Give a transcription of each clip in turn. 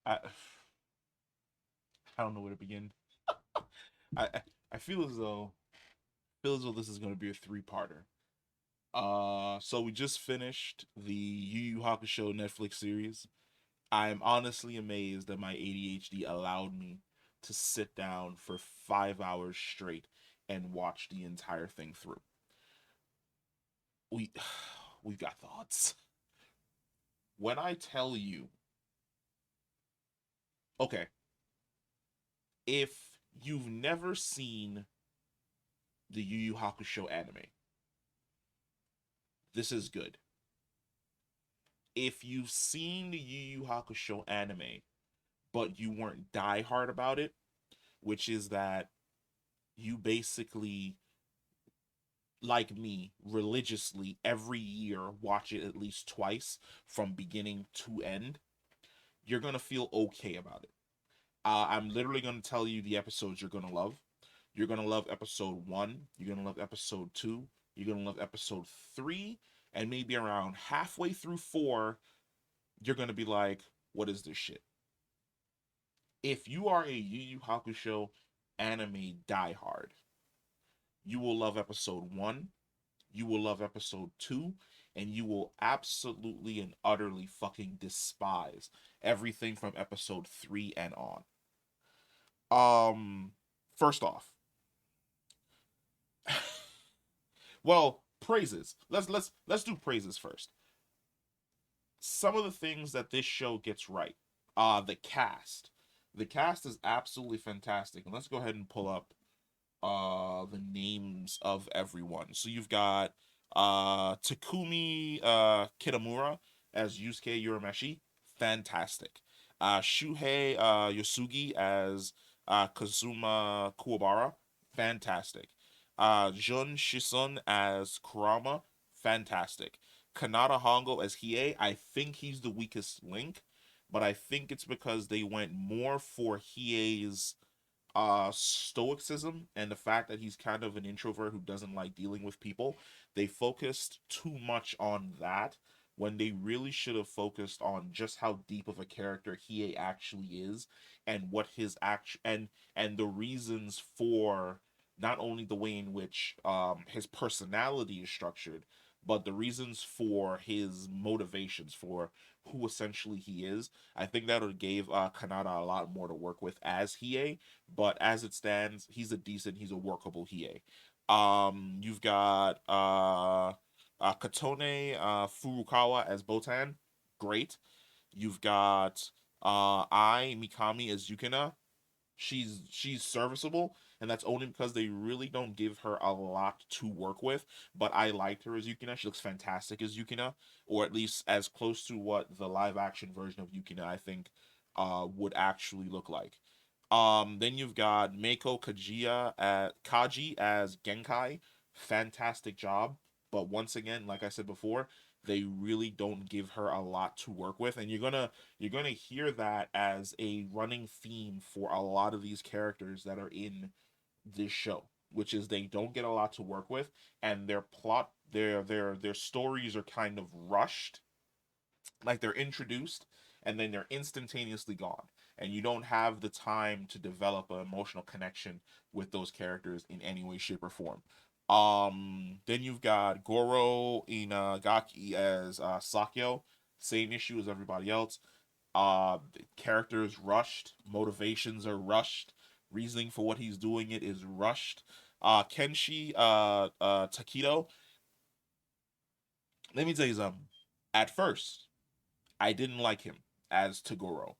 I I don't know where to begin. I I feel as though this is gonna be a three-parter. So we just finished the Yu Yu Hakusho Netflix series. I'm honestly amazed that my ADHD allowed me to sit down for 5 hours straight and watch the entire thing through. We we've got thoughts. When I tell you, okay, if you've never seen the Yu Yu Hakusho anime, this is good. If you've seen the Yu Yu Hakusho anime, but you weren't diehard about it, which is that you basically, like me, religiously every year watch it at least twice from beginning to end, you're gonna feel okay about it. I'm literally gonna tell you the episodes you're gonna love. You're gonna love episode one. You're gonna love episode two. You're gonna love episode three, and maybe around halfway through four, you're gonna be like, "What is this shit?" If you are a Yu Yu Hakusho anime diehard, you will love episode one, you will love episode two, and you will absolutely and utterly fucking despise everything from episode three and on. Um, First off, well, praises. Let's do praises first. Some of the things that this show gets right. The cast. The cast is absolutely fantastic. And let's go ahead and pull up the names of everyone. So you've got Takumi Kitamura as Yusuke Urameshi, fantastic. Shuhei Yosugi as Kazuma Kuwabara, fantastic. Jun Shisun as Kurama, fantastic. Kanata Hongo as Hiei, I think he's the weakest link, but I think it's because they went more for Hiei's stoicism and the fact that he's kind of an introvert who doesn't like dealing with people. They focused too much on that when they really should have focused on just how deep of a character he actually is, and what his act and the reasons for not only the way in which his personality is structured, but the reasons for his motivations for who essentially he is. I think that would gave Kanata a lot more to work with as Hiei, but as it stands, he's a workable Hiei. You've got Katone Furukawa as Botan, great. You've got I Mikami as Yukina. She's serviceable, and that's only because they really don't give her a lot to work with. But I liked her as Yukina. She looks fantastic as Yukina, or at least as close to what the live action version of Yukina I think would actually look like. Then you've got Meiko Kaji as Genkai. Fantastic job. But once again, like I said before, they really don't give her a lot to work with. And you're gonna hear that as a running theme for a lot of these characters that are in this show, which is they don't get a lot to work with, and their stories are kind of rushed, like they're introduced and then they're instantaneously gone, and you don't have the time to develop an emotional connection with those characters in any way, shape, or form. Then you've got Goro Inagaki as Sakyo, same issue as everybody else. The characters rushed, motivations are rushed, reasoning for what he's doing it is rushed. Kenshi Takedo, let me tell you something. At first, I didn't like him as Tagoro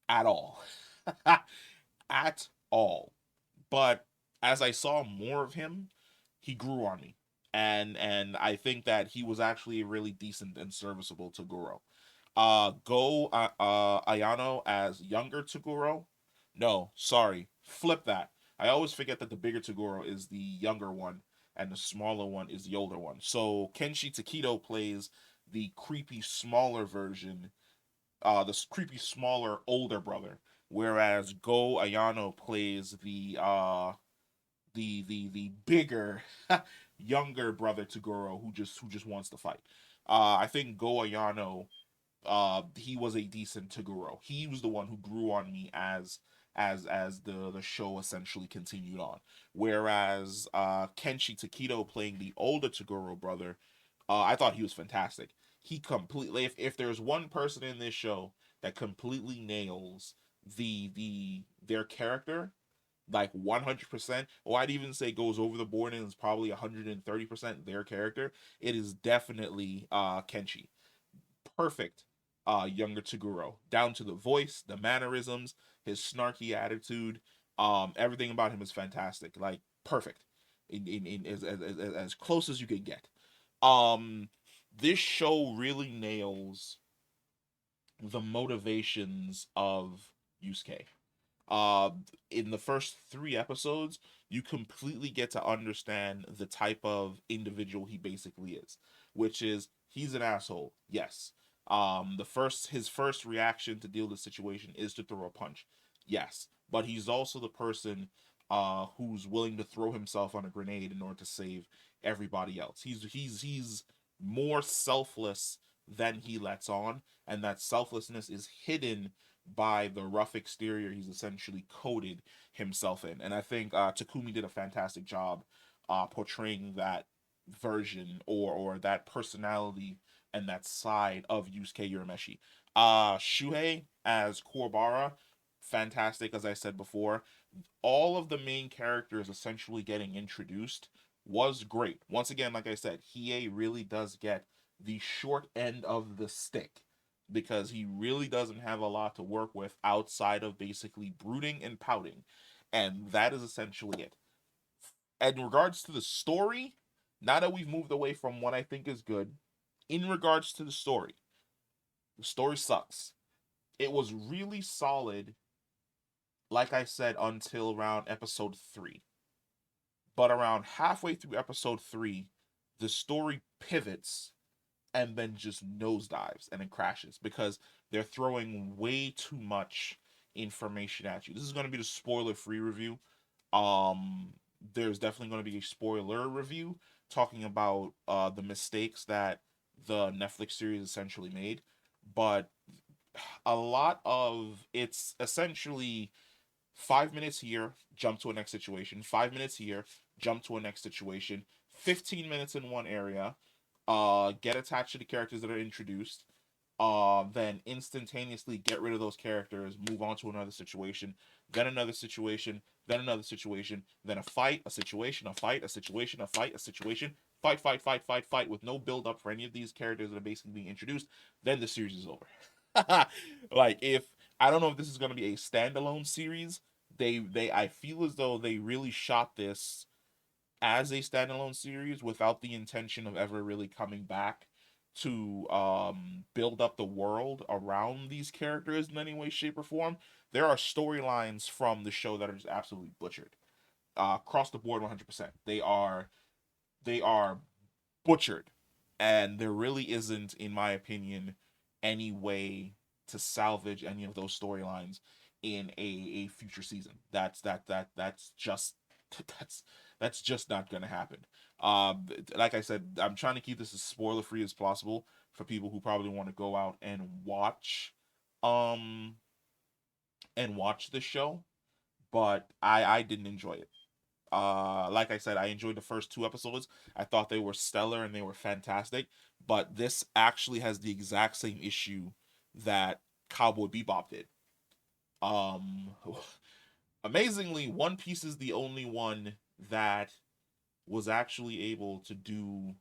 at all. At all. But as I saw more of him, he grew on me. And I think that he was actually a really decent and serviceable Tagoro. Go Ayano as younger Tagoro. No, sorry. Flip that. I always forget that the bigger Tagoro is the younger one and the smaller one is the older one. So Kenshi Takedo plays the creepy smaller version, the creepy smaller older brother, whereas Go Ayano plays the bigger younger brother to Goro who just wants to fight. I think Go Ayano he was a decent Toguro. He was the one who grew on me as the show essentially continued on. Whereas Kenshi Takedo playing the older Toguro brother, I thought he was fantastic. He completely, if there's one person in this show that completely nails their character, like 100%, or I'd even say goes over the board and is probably 130% their character, it is definitely Kenshi. Perfect younger Toguro, down to the voice, the mannerisms, his snarky attitude. Everything about him is fantastic, like perfect, in as close as you could get. um this show really nails the motivations of Yusuke. uh in the first 3 episodes, you completely get to understand the type of individual he basically is, which is he's an asshole, yes. The first his first reaction to deal with the situation is to throw a punch, yes, but he's also the person who's willing to throw himself on a grenade in order to save everybody else. He's more selfless than he lets on, and that selflessness is hidden by the rough exterior he's essentially coated himself in. And I think Takumi did a fantastic job portraying that version, or that personality and that side of Yusuke Urameshi. Shuhei as Kuwabara, fantastic, as I said before. All of the main characters essentially getting introduced was great. Once again, like I said, Hiei really does get the short end of the stick because he really doesn't have a lot to work with outside of basically brooding and pouting. And that is essentially it. And in regards to the story, now that we've moved away from what I think is good, in regards to the story sucks. It was really solid, like I said, until around episode 3. But around halfway through episode 3, the story pivots and then just nosedives and it crashes because they're throwing way too much information at you. This is going to be the spoiler free review. Um, there's definitely going to be a spoiler review talking about the mistakes that the Netflix series essentially made, but a lot of it's essentially 5 minutes here, jump to a next situation. 5 minutes here, jump to a next situation. 15 minutes in one area, get attached to the characters that are introduced, then instantaneously get rid of those characters, move on to another situation, then another situation, then another situation, then a fight, a situation, a fight, a situation, a fight, a situation, fight, fight, fight, fight, fight, with no build up for any of these characters that are basically being introduced, then the series is over. Like, if I don't know if this is going to be a standalone series, they I feel as though they really shot this as a standalone series without the intention of ever really coming back to build up the world around these characters in any way, shape, or form. There are storylines from the show that are just absolutely butchered. Across the board, 100%. They are butchered, and there really isn't, in my opinion, any way to salvage any of those storylines in a future season. That's just that's that's just not gonna happen. Like I said, I'm trying to keep this as spoiler free as possible for people who probably want to go out um and watch the show, but I didn't enjoy it. Like I said, I enjoyed the first 2 episodes. I thought they were stellar and they were fantastic, but this actually has the exact same issue that Cowboy Bebop did. um Amazingly, One Piece is the only one that was actually able to do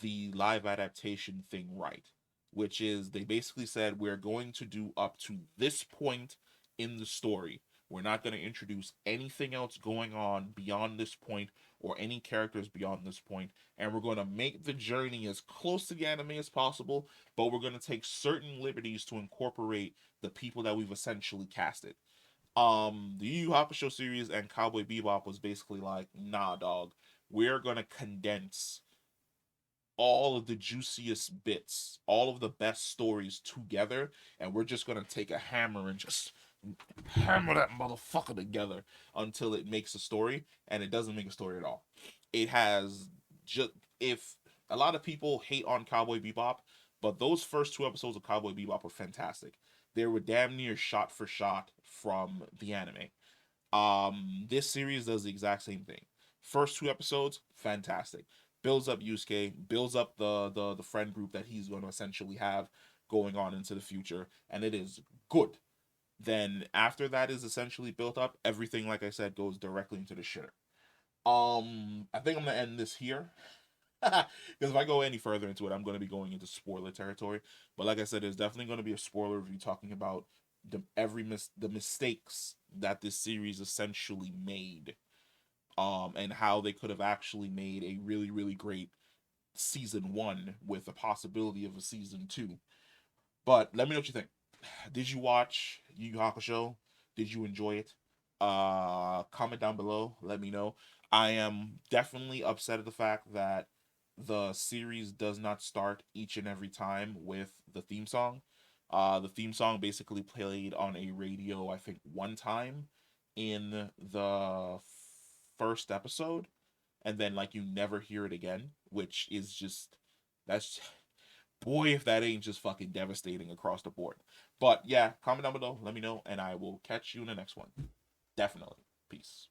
the live adaptation thing right, which is they basically said we're going to do up to this point in the story. We're not going to introduce anything else going on beyond this point or any characters beyond this point, and we're going to make the journey as close to the anime as possible, but we're going to take certain liberties to incorporate the people that we've essentially casted. The Yu Yu Hakusho series and Cowboy Bebop was basically like, nah, dog, we're gonna condense all of the juiciest bits, all of the best stories together, and we're just gonna take a hammer and just hammer that motherfucker together until it makes a story, and it doesn't make a story at all. It has just, if a lot of people hate on Cowboy Bebop, But those first two episodes of Cowboy Bebop were fantastic. They were damn near shot for shot from the anime. This series does the exact same thing. First two episodes, fantastic. Builds up Yusuke, builds up the friend group that he's going to essentially have going on into the future, and it is good. Then after that is essentially built up, everything like I said goes directly into the shitter. I think I'm gonna end this here. Because if I go any further into it, I'm going to be going into spoiler territory. But like I said, there's definitely going to be a spoiler review talking about the mistakes that this series essentially made, and how they could have actually made a really really great season one with a possibility of a season two. But let me know what you think. Did you watch Yu Yu Hakusho? Did you enjoy it? Comment down below. Let me know. I am definitely upset at the fact that the series does not start each and every time with the theme song. The theme song basically played on a radio, I think, one time in the first episode, and then like you never hear it again, which is just that's boy, if that ain't just fucking devastating across the board. But yeah, comment down below, let me know, and I will catch you in the next one. Definitely. Peace.